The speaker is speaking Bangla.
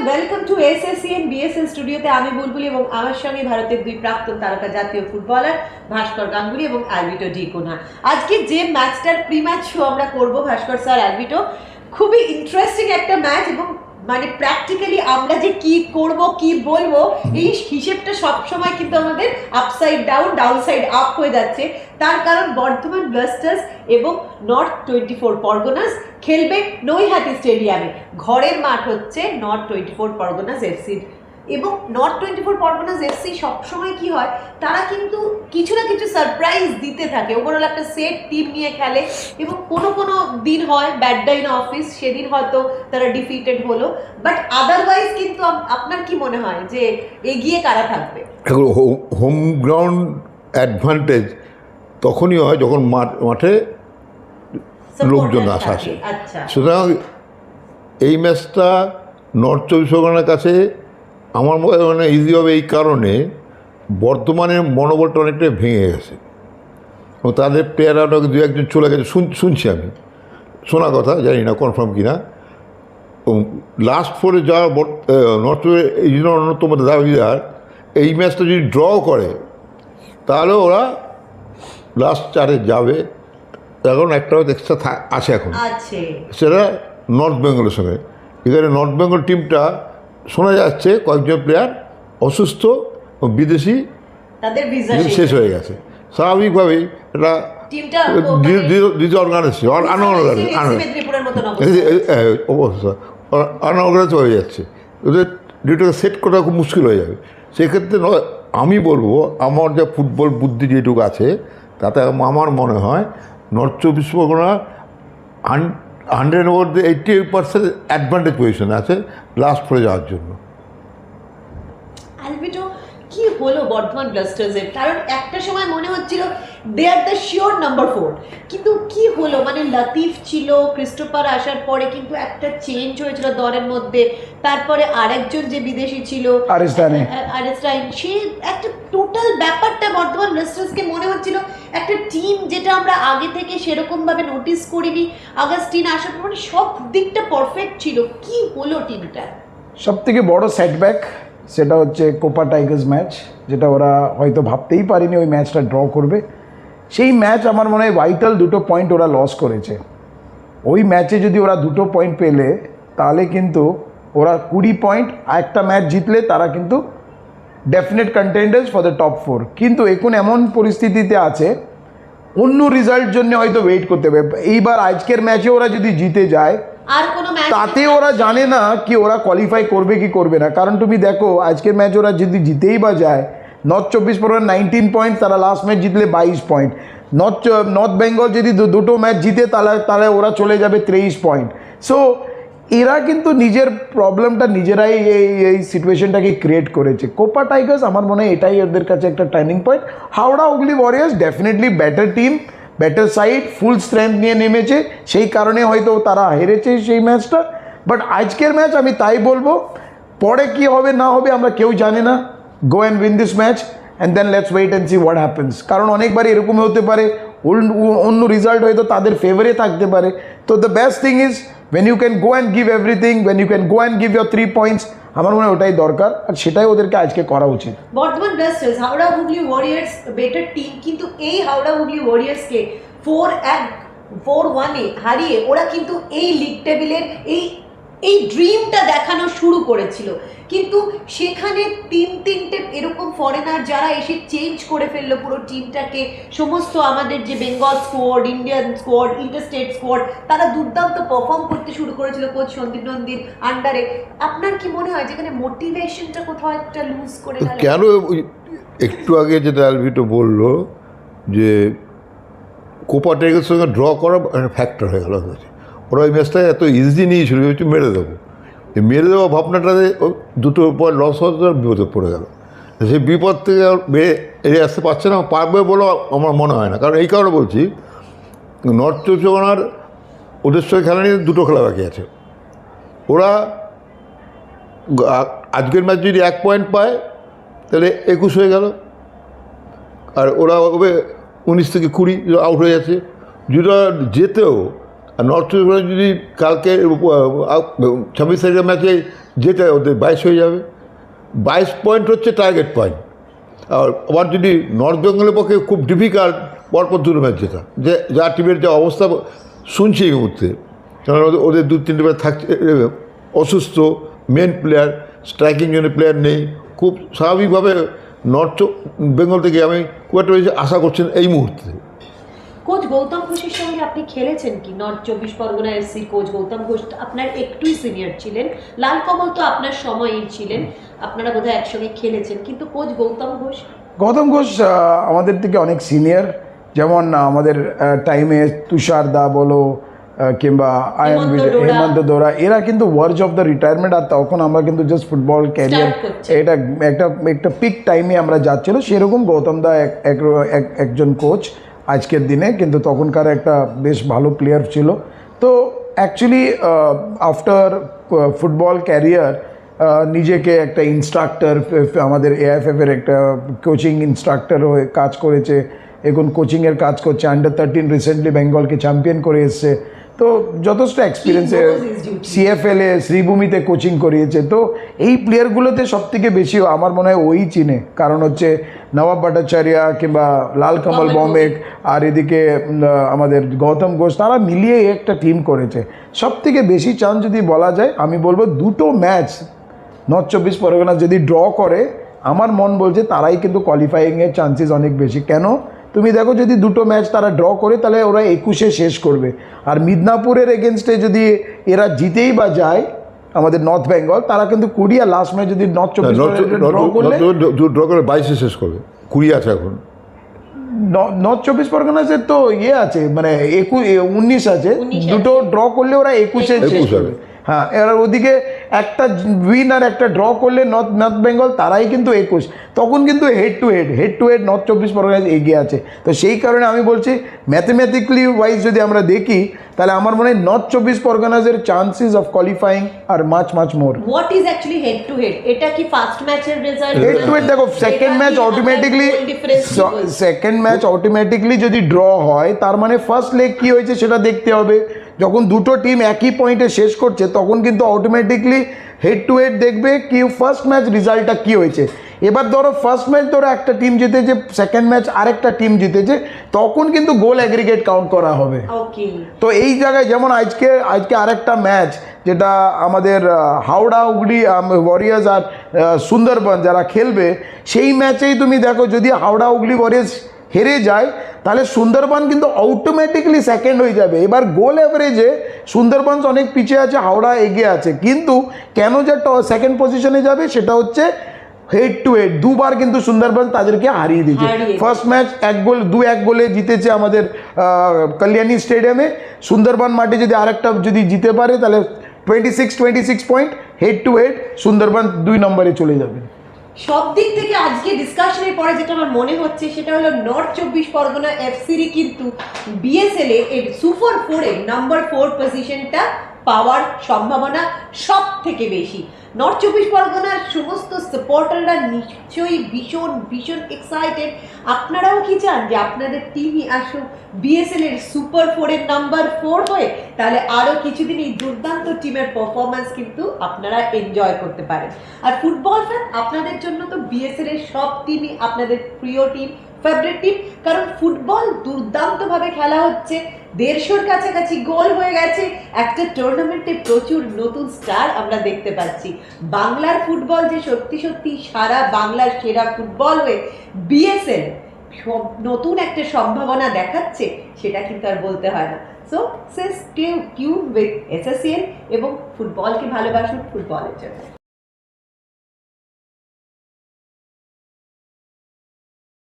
ওয়েলকাম টু এসএসসিএন বিএসএল স্টুডিওতে আমি বুলবুলি এবং আমার সঙ্গে ভারতের দুই প্রাক্তন তারকা জাতীয় ফুটবলার ভাস্কর গাঙ্গুলি এবং অ্যালভিটো ডি কুনহা। আজকে যে ম্যাচটার প্রি ম্যাচ শো আমরা করব ভাস্কর স্যার অ্যালভিটো, খুবই ইন্টারেস্টিং একটা ম্যাচ এবং মানে প্র্যাকটিক্যালি আমরা যে কি করব কি বলবো এই হিসেবটা সবসময় কিন্তু আমাদের upside down down side up হয়ে যাচ্ছে। তার কারণ বর্ধমান ব্লাস্টার্স এবং নর্থ 24 পরগনাস খেলবে নৈহাটি স্টেডিয়ামে। ঘরের মাঠ হচ্ছে নর্থ 24 পরগনাস এফসির এবং নর্থ 24 পরগনাস এফসি সবসময় কি হয়, তারা কিন্তু কিছু না কিছু সারপ্রাইজ দিতে থাকে। ওভারঅল একটা সেট টিম নিয়ে খেলে এবং কোনো দিন হয় ব্যাড ডে ইন অফিস, সেদিন হয়তো তারা ডিফিটেড হলো, বাট আদারওয়াইজ কিন্তু আপনার কি মনে হয় যে এগিয়ে কারা থাকবে? হোম গ্রাউন্ড অ্যাডভান্টেজ তখনই হয় যখন মাঠে লোকজন আসে। সুতরাং এই ম্যাচটা নর্থ 24 পরগনার কাছে আমার মনে ইজি হবে এই কারণে বর্তমানের মনোবলটা অনেকটা ভেঙে গেছে এবং তাদের প্লেয়াররা দু একজন চলে গেছে শুনছি, আমি শোনা কথা, জানি না কনফার্ম কিনা। লাস্ট ফোরে যাওয়া নর্থ এই জন্য অন্যতম দাবিদার, এই ম্যাচটা যদি ড্র করে তাহলে ওরা লাস্ট 4-এ যাবে। এখন একটা এক্সট্রা আছে এখন, সেটা নর্থ বেঙ্গলের সঙ্গে। এখানে নর্থ বেঙ্গল টিমটা শোনা যাচ্ছে কয়েকজন প্লেয়ার অসুস্থ ও বিদেশি শেষ হয়ে গেছে। স্বাভাবিকভাবেই এটা আনঅর্গানাইজ হয়ে যাচ্ছে, ওদের ডিউটিটা সেট করা খুব মুশকিল হয়ে যাবে। সেক্ষেত্রে আমি বলবো আমার যা ফুটবল বুদ্ধি যেটুকু আছে তাতে আমার মনে হয় নর্থ 24 পরগনা 100 ওভার 88% অ্যাডভান্টেজ পজিশনে আছে লাস্ট ফোরে যাওয়ার জন্য। অ্যালভিটো, কি হলো বর্ধমান ব্লাস্টার্সের? কারণ একটা সময় মনে হচ্ছিল দে আর দ্য শিওর নাম্বার 4, কিন্তু কি হলো? মানে লতিফ ছিল, ক্রিস্টোফার আসার পরে কিন্তু একটা চেঞ্জ হয়েছিল দলের মধ্যে, তারপরে আরেকজন যে বিদেশি ছিল আরেস্টাইন, সে একটা টোটাল ব্যাপারটা বর্ধমান ব্লাস্টার্সকে মনে হচ্ছিল একটা টিম যেটা আমরা আগে থেকে সেরকম ভাবে নোটিস করিনি। আগস্টিন আসার পর মানে সব দিকটা পারফেক্ট ছিল, কি হলো টিমটা? সব থেকে বড় সেটব্যাক সেটা হচ্ছে কোপা টাইগার্স ম্যাচ, যেটা ওরা হয়তো ভাবতেই পারেনি ওই ম্যাচটা ড্র করবে। সেই ম্যাচ আমার মনে হয় ভাইটাল 2 পয়েন্ট ওরা লস করেছে। ওই ম্যাচে যদি ওরা 2 পয়েন্ট পেলে তাহলে কিন্তু ওরা 20 পয়েন্ট, একটা ম্যাচ জিতলে তারা কিন্তু ডেফিনেট কন্টেন্ডার্স ফর দ্য টপ 4। কিন্তু এখন এমন পরিস্থিতিতে আছে অন্য রেজাল্ট জন্য হয়তো ওয়েট করতে হবে। এইবার আজকের ম্যাচে ওরা যদি জিতে যায় তাতে ওরা জানে না কি ওরা কোয়ালিফাই করবে কি করবে না। কারণ তুমি দেখো আজকের ম্যাচ ওরা যদি জিতেই বা যায়, নর্থ 24 পরগনা 19 পয়েন্ট, তারা লাস্ট ম্যাচ জিতলে 22 পয়েন্ট। নর্থ বেঙ্গল যদি দুটো ম্যাচ জিতে তাহলে ওরা চলে যাবে 23 পয়েন্ট। সো এরা কিন্তু নিজের প্রবলেমটা নিজেরাই এই সিচুয়েশনটাকে ক্রিয়েট করেছে। কোপা টাইগার্স আমার মনে হয় এটাই ওদের কাছে একটা turning point. Howrah Hooghly warriors definitely better team, better side, ফুল স্ট্রেংথ নিয়ে নেমেছে, সেই কারণে হয়তো তারা হেরেছে সেই ম্যাচটা। বাট আজকের ম্যাচ আমি তাই বলবো, পরে কি হবে না হবে আমরা কেউ জানি না। Go and win this match and then let's wait and see what happens. কারণ অনেকবার এরকম হতে পারে অন্য রেজাল্ট হয়তো তাদের ফেভারে থাকতে পারে। তো the best thing is when you can go and give everything, when you can go and give your 3 points, আমার মনে হয় ওটাই দরকার আর সেটাই ওদেরকে আজকে করা উচিত। Bardhaman Blasters Howrah Hooghly warriors better team, কিন্তু এই হাওড়া হুগলি ওয়ারিয়ার্সকে 4-1 হারিয়ে ওরা কিন্তু এই লিগ টেবিলের এই ড্রিমটা দেখানো শুরু করেছিল। কিন্তু সেখানে তিনটে এরকম ফরেনার যারা এসে চেঞ্জ করে ফেললো পুরো টিমটাকে। সমস্ত আমাদের যে Bengal squad, Indian squad, interstate squad, তারা দুর্দান্ত পারফর্ম করতে শুরু করেছিল কোচ সন্দীপ নন্দীর আন্ডারে। আপনার কি মনে হয় যেখানে মোটিভেশনটা কোথাও একটা লুজ করে গেল? কেন একটু আগে যেটা অ্যালভিটো বললো যে কোপা টাইগার্সের সঙ্গে ড্র করা ফ্যাক্টর হয়ে গেল, ওরা ওই ম্যাচটা এত ইজি নিয়েছিল যে মেরে দেওয়া ভাবনাটাতে 2 পয়েন্ট লস হওয়ার বিপদে পড়ে গেল। সেই বিপদ থেকে এড়িয়ে আসতে পারছে না, পারবে বলে আমার মনে হয় না। কারণ এই কারণে বলছি, নর্থ 24 পরগনার ওদের সঙ্গে খেলা নিয়ে 2 খেলা বাকি আছে। ওরা আজকের ম্যাচ যদি 1 পয়েন্ট পায় তাহলে 21 হয়ে গেল, আর ওরা 19 থেকে 20 আউট হয়ে যাচ্ছে। যদি যেতেও আর নর্থ ইস্ট যদি কালকে 26 তারিখের ম্যাচে যেতে ওদের 22 হয়ে যাবে। 22 পয়েন্ট হচ্ছে টার্গেট পয়েন্ট। আর আবার যদি নর্থ বেঙ্গলের পক্ষে খুব ডিফিকাল্ট পরপর দুটো ম্যাচ জেতা, যে যা টিমের যা অবস্থা শুনছি এই মুহূর্তে, কারণ ওদের 2-3 ম্যাচ থাকছে অসুস্থ, মেন প্লেয়ার, স্ট্রাইকিং জন্য প্লেয়ার নেই। খুব স্বাভাবিকভাবে নর্থ বেঙ্গল থেকে আমি খুব একটা বেশি আশা করছেন এই মুহূর্তে। কোচ গৌতম ঘোষের সঙ্গে আপনি খেলেছেন কি? North 24 Pargana FC coach Gautam Ghosh আপনার একটুই সিনিয়র ছিলেন, লাল কমল তো আপনার সময়ই ছিলেন, আপনারা বোধহয় একসঙ্গে খেলেছেন, কিন্তু কোচ গৌতম ঘোষ আমাদের থেকে অনেক সিনিয়র। যেমন আমাদের টাইমে তুষার দা বলো কিংবা হেমন্ত দোরা, এরা কিন্তু ওয়ার্জ অফ দ্য রিটায়ারমেন্ট। আর তখন আমরা কিন্তু জাস্ট ফুটবল ক্যারিয়ার, এটা একটা পিক টাইমে আমরা যাচ্ছিলো। সেরকম গৌতম দা একজন কোচ আজকের দিনে, কিন্তু তখনকার একটা বেশ ভালো প্লেয়ার ছিল। তো অ্যাকচুয়ালি আফটার ফুটবল ক্যারিয়ার নিজেকে একটা ইনস্ট্রাক্টর, আমাদের এআইএফএফের একটা কোচিং ইনস্ট্রাক্টর হয়ে কাজ করেছে, এখন কোচিংয়ের কাজ করছে। আন্ডার-13 রিসেন্টলি বেঙ্গলকে চ্যাম্পিয়ন করে এসছে। তো যথেষ্ট এক্সপিরিয়েন্সে সিএফএলে শ্রীভূমিতে কোচিং করিয়েছে। তো এই প্লেয়ারগুলোতে সবথেকে বেশি আমার মনে হয় ওই চিনে, কারণ হচ্ছে নবাব ভট্টাচার্য কিংবা লাল কমল বমেক আর এদিকে আমাদের গৌতম ঘোষ, তারা মিলিয়ে একটা টিম করেছে। সবথেকে বেশি চান্স যদি বলা যায়, আমি বলবো দুটো ম্যাচ নর্থ 24 পরগনা যদি ড্র করে, আমার মন বলছে তারাই কিন্তু কোয়ালিফাইংয়ের চান্সেস অনেক বেশি। কেন? তুমি দেখো, যদি দুটো ম্যাচ তারা ড্র করে তাহলে ওরা 21-এ শেষ করবে। আর মিদনাপুরের এগেনস্টে যদি এরা জিতেই বা যায় আমাদের নর্থ বেঙ্গল, তারা কিন্তু 20 আর লাস্ট ম্যাচ যদি নর্থ 24 ড্র করে 22-এ শেষ করবে। 20 আছে এখন। নর্থ 24 পরগনাসের তো আছে, মানে 19 আছে, দুটো ড্র করলে ওরা 21-এ শেষ করবে। হ্যাঁ, এবার ওদিকে একটা উইন আর একটা ড্র করলে নর্থ বেঙ্গল, তারাই কিন্তু 21। তখন কিন্তু head to head north 24 Pargana এগিয়ে আছে। তো সেই কারণে আমি বলছি ম্যাথমেটিক্যালি ওয়াইজ যদি আমরা দেখি, তাহলে আমার মনে হয় নর্থ 24 পরগনাসের chances of qualifying are much more. What is actually head to head? এটা কি ফার্স্ট ম্যাচের রেজাল্ট? হেড টু হেড দেখো, সেকেন্ড ম্যাচ অটোমেটিকলি যদি ড্র হয়, তার মানে ফার্স্ট লেগ কি হয়েছে সেটা দেখতে হবে। যখন দুটো টিম একই পয়েন্টে শেষ করছে, তখন কিন্তু অটোমেটিকলি হেড টু হেড দেখবে কি ফার্স্ট ম্যাচ রেজাল্টটা কী হয়েছে। এবার ধরো ফার্স্ট ম্যাচ ধরো একটা টিম জিতেছে, সেকেন্ড ম্যাচ আরেকটা টিম জিতেছে, তখন কিন্তু গোল অ্যাগ্রিগেট কাউন্ট করা হবে। তো এই জায়গায় যেমন আজকে আরেকটা ম্যাচ, যেটা আমাদের হাওড়া হুগলি ওয়ারিয়ার্স আর সুন্দরবন যারা খেলবে, সেই ম্যাচেই তুমি দেখো যদি হাওড়া হুগলি ওয়ারিয়ার্স হেরে যায়, তাহলে সুন্দরবন কিন্তু অটোমেটিকলি সেকেন্ড হয়ে যাবে। এবার গোল অ্যাভারেজে সুন্দরবন অনেক পিছিয়ে আছে, হাওড়া এগিয়ে আছে, কিন্তু কেন যে সেকেন্ড পজিশনে যাবে সেটা হচ্ছে হেড টু হেড। দুবার কিন্তু সুন্দরবন তাদেরকে হারিয়ে দিয়েছে। ফার্স্ট ম্যাচ 1 গোলে জিতেছে আমাদের কল্যাণী স্টেডিয়ামে। সুন্দরবন মাঠে যদি আরেকটা যদি জিতে পারে, তাহলে 26 point, head to head Sundarban 2 নম্বরে চলে যাবে। সব দিক থেকে আজকে ডিসকাশনের পরে যেটা আমার মনে হচ্ছে সেটা হলো নর্থ 24 পরগনা এফসির কিন্তু বিএসএল এর সুপার 4-এ নাম্বার 4 পজিশনটা পাওয়ার সম্ভাবনা সব থেকে বেশি। নর্থ 24 পরগনার সমস্ত সাপোর্টাররা নিশ্চয়ই ভীষণ এক্সাইটেড। আপনারাও কি চান যে আপনাদের টিমই আসুক বিএসএল এর সুপার 4-এর নাম্বার 4 হয়ে? তাহলে আরও কিছুদিন এই দুর্দান্ত টিমের পারফরমেন্স কিন্তু আপনারা এনজয় করতে পারেন। আর ফুটবল ফ্যান, আপনাদের জন্য তো বিএসএল এর সব টিমই আপনাদের প্রিয় টিম, ফেভারিট টিম, কারণ ফুটবল দুর্দান্তভাবে খেলা হচ্ছে, 150-র কাছাকাছি গোল হয়ে গেছে, একটা টুর্নামেন্টে প্রচুর নতুন স্টার আমরা দেখতে পাচ্ছি। বাংলার ফুটবল যে সত্যি সারা বাংলার সেরা ফুটবল হয়ে বিএসএল নতুন একটা সম্ভাবনা দেখাচ্ছে, সেটা কিন্তু আর বলতে হয় না। সো স্টে টিউনড উইথ এসএসসিএন এবং ফুটবলকে ভালোবাসুন ফুটবলের জন্য।